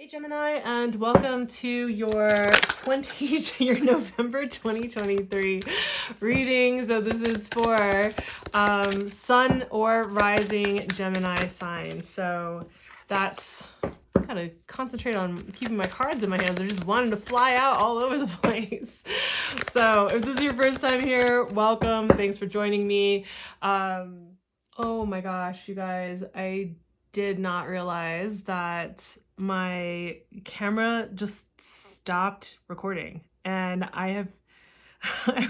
Hey Gemini, and welcome to your November 2023 reading. So this is for Sun or Rising Gemini sign. So that's, I gotta concentrate on keeping my cards in my hands. They're just wanting to fly out all over the place. So if this is your first time here, welcome. Thanks for joining me. Oh my gosh, you guys, I did not realize that my camera just stopped recording, and I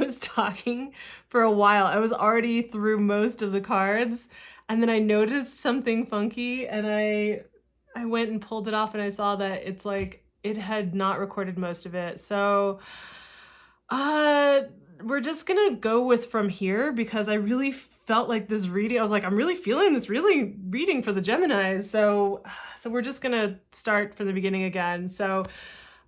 was talking for a while. I was already through most of the cards, and then I noticed something funky, and I went and pulled it off, and I saw that it's like it had not recorded most of it. So we're just gonna go with from here, because I really felt like this reading, I was like, I'm really feeling this reading for the Geminis. So we're just gonna start from the beginning again. So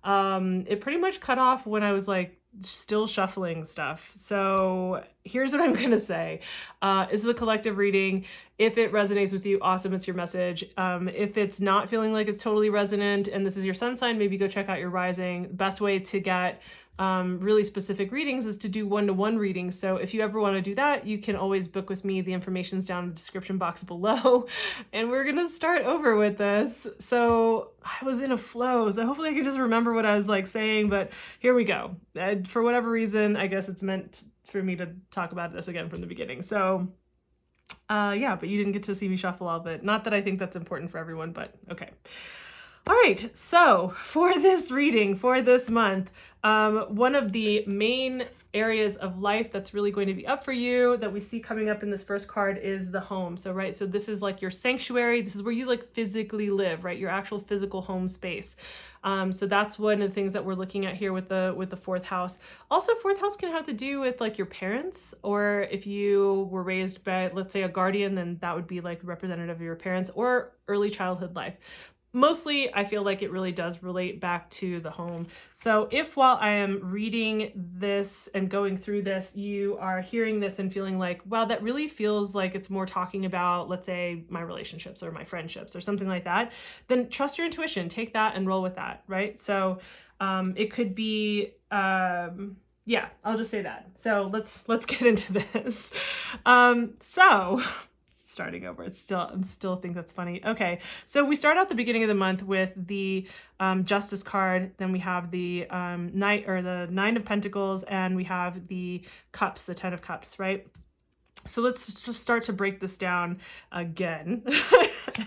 it pretty much cut off when I was like still shuffling stuff. So here's what I'm gonna say. This is a collective reading. If it resonates with you, awesome, it's your message. If it's not feeling like it's totally resonant and this is your sun sign, maybe go check out your rising. Best way to get really specific readings is to do one-to-one readings. So if you ever want to do that, you can always book with me. The information's down in the description box below. And we're gonna start over with this. So I was in a flow, so hopefully I can just remember what I was like saying, but here we go. For whatever reason, I guess it's meant for me to talk about this again from the beginning. So yeah, but you didn't get to see me shuffle all of it. Not that I think that's important for everyone, but okay. All right, so for this reading, for this month, one of the main areas of life that's really going to be up for you that we see coming up in this first card is the home. So, right, so this is like your sanctuary. This is where you like physically live, right? Your actual physical home space. So that's one of the things that we're looking at here with the fourth house. Also, fourth house can have to do with like your parents, or if you were raised by, let's say, a guardian, then that would be like the representative of your parents, or early childhood life. Mostly, I feel like it really does relate back to the home. So if while I am reading this and going through this, you are hearing this and feeling like, wow, that really feels like it's more talking about, let's say, my relationships or my friendships or something like that, then trust your intuition, take that and roll with that, right? So it could be, yeah, I'll just say that. So let's get into this. Starting over. I'm still think that's funny. Okay, so we start out the beginning of the month with the Justice card. Then we have the the Nine of Pentacles, and we have the Cups, the Ten of Cups, right? So let's just start to break this down again.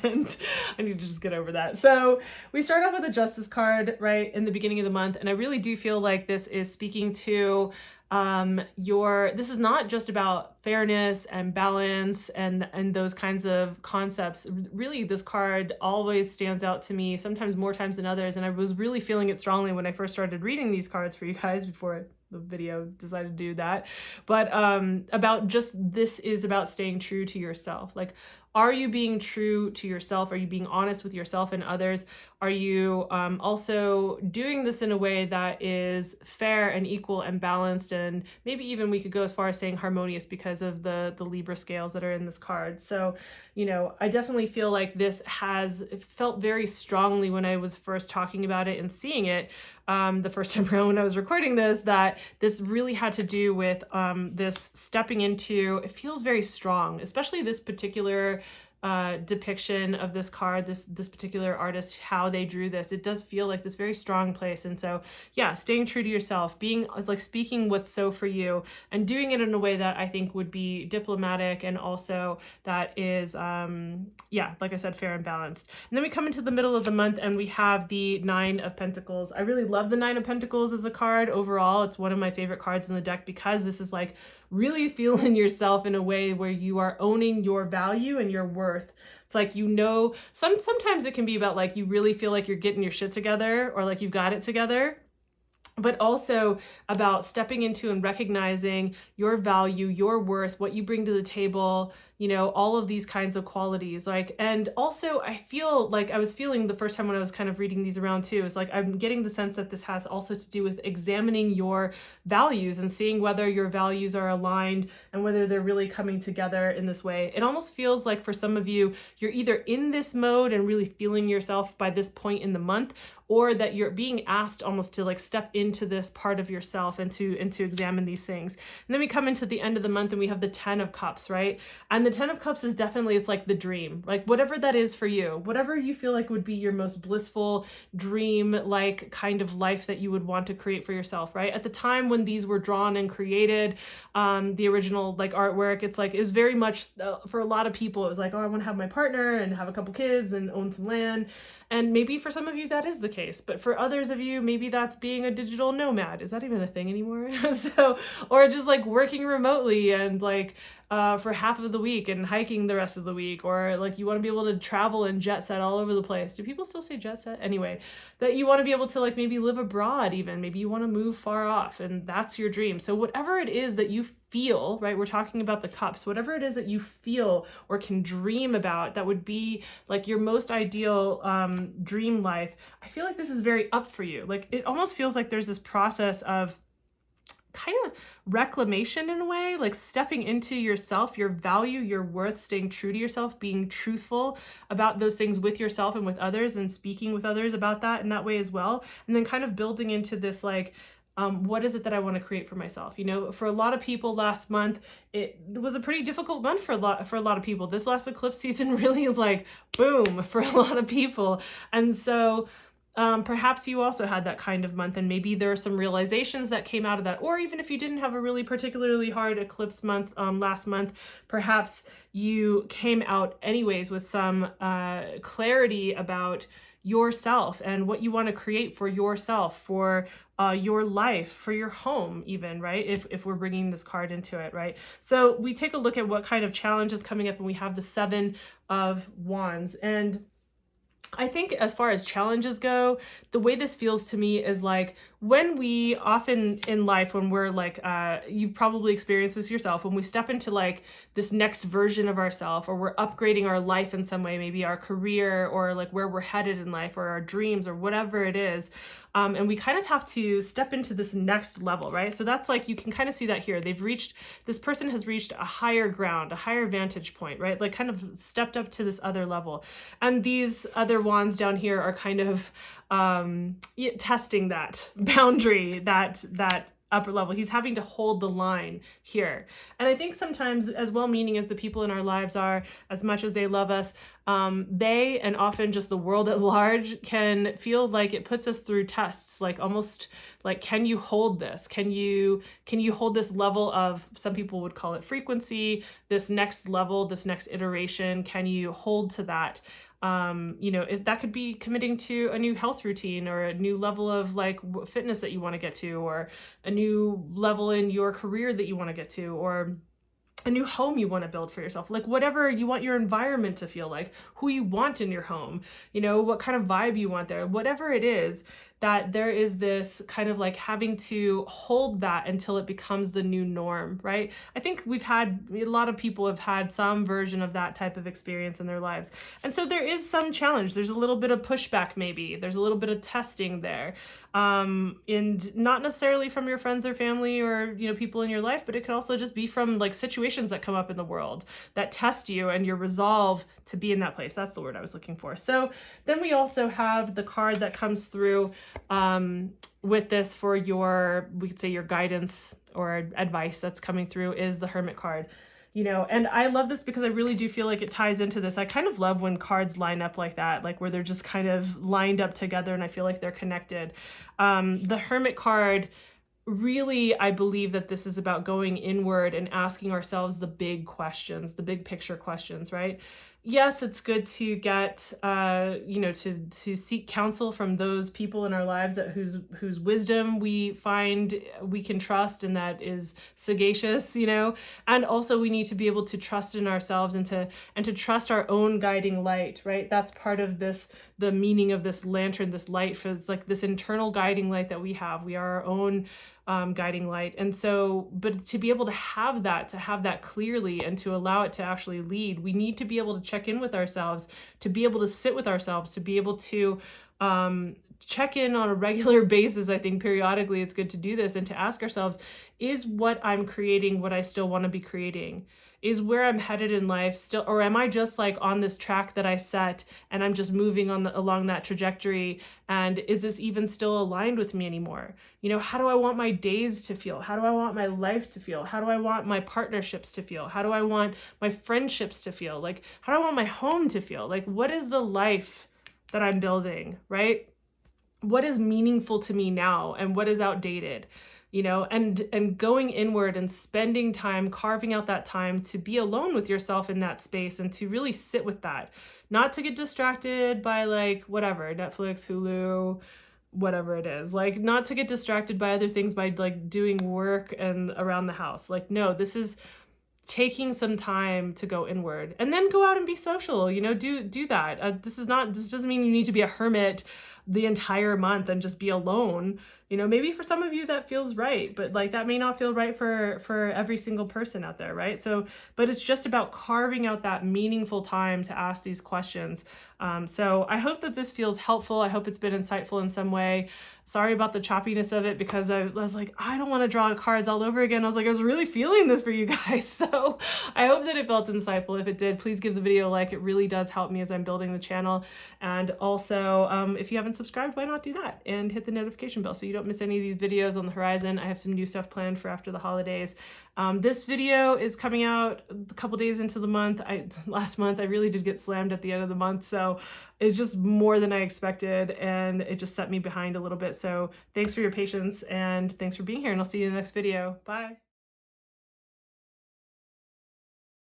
And I need to just get over that. So we start off with the Justice card, right, in the beginning of the month. And I really do feel like this is speaking to this is not just about fairness and balance and those kinds of concepts. Really, this card always stands out to me, sometimes more times than others. And I was really feeling it strongly when I first started reading these cards for you guys before the video decided to do that. But about just, this is about staying true to yourself. Like, are you being true to yourself? Are you being honest with yourself and others? Are you also doing this in a way that is fair and equal and balanced? And maybe even we could go as far as saying harmonious, because of the Libra scales that are in this card. So, you know, I definitely feel like this it felt very strongly when I was first talking about it and seeing it the first time around when I was recording this, that this really had to do with this stepping into, it feels very strong, especially this particular depiction of this card, this particular artist, how they drew this. It does feel like this very strong place. And so yeah, staying true to yourself, being like speaking what's so for you, and doing it in a way that I think would be diplomatic, and also that is yeah, like I said, fair and balanced. And then we come into the middle of the month and we have the Nine of Pentacles. I really love the Nine of Pentacles as a card overall. It's one of my favorite cards in the deck, because this is like really feeling yourself in a way where you are owning your value and your worth. It's like, you know, sometimes it can be about like, you really feel like you're getting your shit together, or like you've got it together, but also about stepping into and recognizing your value, your worth, what you bring to the table, all of these kinds of qualities. Like, and also I feel like I was feeling the first time when I was kind of reading these around too, is like, I'm getting the sense that this has also to do with examining your values and seeing whether your values are aligned and whether they're really coming together in this way. It almost feels like for some of you, you're either in this mode and really feeling yourself by this point in the month, or that you're being asked almost to like step into this part of yourself and to examine these things. And then we come into the end of the month and we have the 10 of Cups, right? And the 10 of Cups is definitely, it's like the dream, like whatever that is for you, whatever you feel like would be your most blissful dream, like kind of life that you would want to create for yourself, right? At the time when these were drawn and created, the original like artwork, it's like, it was very much for a lot of people, it was like, oh, I want to have my partner and have a couple kids and own some land. And maybe for some of you that is the case, but for others of you, maybe that's being a digital nomad. Is that even a thing anymore? So, or just like working remotely and like for half of the week and hiking the rest of the week, or like you want to be able to travel and jet set all over the place. Do people still say jet set? Anyway, that you want to be able to like maybe live abroad even, maybe you want to move far off and that's your dream. So whatever it is that you feel, right? We're talking about the cups, whatever it is that you feel or can dream about, that would be like your most ideal dream life. I feel like this is very up for you. Like it almost feels like there's this process of kind of reclamation in a way, like stepping into yourself, your value, your worth, staying true to yourself, being truthful about those things with yourself and with others, and speaking with others about that in that way as well. And then kind of building into this like, what is it that I want to create for myself? For a lot of people last month, it was a pretty difficult month for a lot of people. This last eclipse season really is like boom for a lot of people. And so perhaps you also had that kind of month, and maybe there are some realizations that came out of that. Or even if you didn't have a really particularly hard eclipse month last month, perhaps you came out anyways with some clarity about yourself and what you want to create for yourself, for your life, for your home even, right? If we're bringing this card into it, right? So we take a look at what kind of challenge is coming up, and we have the 7 of Wands. And I think as far as challenges go, the way this feels to me is like when we often in life, when we're like, you've probably experienced this yourself, when we step into like this next version of ourselves, or we're upgrading our life in some way, maybe our career or like where we're headed in life or our dreams or whatever it is. And we kind of have to step into this next level, right? So that's like, you can kind of see that here. This person has reached a higher ground, a higher vantage point, right? Like kind of stepped up to this other level. And these other wands down here are kind of testing that boundary, that upper level. He's having to hold the line here. And I think sometimes, as well-meaning as the people in our lives are, as much as they love us, they, and often just the world at large, can feel like it puts us through tests, like almost like, can you hold this? Can you hold this level of, some people would call it frequency, this next level, this next iteration? Can you hold to that? If that could be committing to a new health routine, or a new level of like fitness that you want to get to, or a new level in your career that you want to get to, or a new home you want to build for yourself, like whatever you want your environment to feel like, who you want in your home, what kind of vibe you want there, whatever it is, that there is this kind of like having to hold that until it becomes the new norm, right? I think a lot of people have had some version of that type of experience in their lives. And so there is some challenge. There's a little bit of pushback, maybe. There's a little bit of testing there. And not necessarily from your friends or family or, people in your life, but it could also just be from like situations that come up in the world that test you and your resolve to be in that place. That's the word I was looking for. So then we also have the card that comes through with this for we could say your guidance or advice that's coming through, is the Hermit card. And I love this because I really do feel like it ties into this. I kind of love when cards line up like that, like where they're just kind of lined up together and I feel like they're connected. The Hermit card, really, I believe that this is about going inward and asking ourselves the big questions, the big picture questions, right? Yes, it's good to get, to seek counsel from those people in our lives whose wisdom we find we can trust and that is sagacious, and also we need to be able to trust in ourselves and to trust our own guiding light, right? That's part of the meaning of this lantern, this light, is like this internal guiding light that we have. We are our own guiding light. And so, but to be able to have that clearly and to allow it to actually lead, we need to be able to check in with ourselves, to be able to sit with ourselves, to be able to check in on a regular basis. I think periodically it's good to do this and to ask ourselves, is what I'm creating what I still want to be creating? Is where I'm headed in life still, or am I just like on this track that I set and I'm just moving along that trajectory? And is this even still aligned with me anymore? You know, how do I want my days to feel? How do I want my life to feel? How do I want my partnerships to feel? How do I want my friendships to feel? Like, how do I want my home to feel? Like, what is the life that I'm building, right? What is meaningful to me now and what is outdated? You know, and going inward and spending time, carving out that time to be alone with yourself in that space and to really sit with that, not to get distracted by like whatever, Netflix, Hulu, whatever it is, like not to get distracted by other things by like doing work and around the house. Like, no, this is taking some time to go inward and then go out and be social, you know, do that. This doesn't mean you need to be a hermit the entire month and just be alone. You know, maybe for some of you that feels right, but like that may not feel right for every single person out there, right? So, but it's just about carving out that meaningful time to ask these questions. So I hope that this feels helpful. I hope it's been insightful in some way. Sorry about the choppiness of it because I was like, I don't want to draw cards all over again. I was like, I was really feeling this for you guys. So I hope that it felt insightful. If it did, please give the video a like. It really does help me as I'm building the channel. And also, if you haven't subscribed, why not do that? And hit the notification bell so you don't miss any of these videos on the horizon. I have some new stuff planned for after the holidays. This video is coming out a couple days into the month. Last month, I really did get slammed at the end of the month. So it's just more than I expected and it just set me behind a little bit. So thanks for your patience and thanks for being here and I'll see you in the next video. Bye.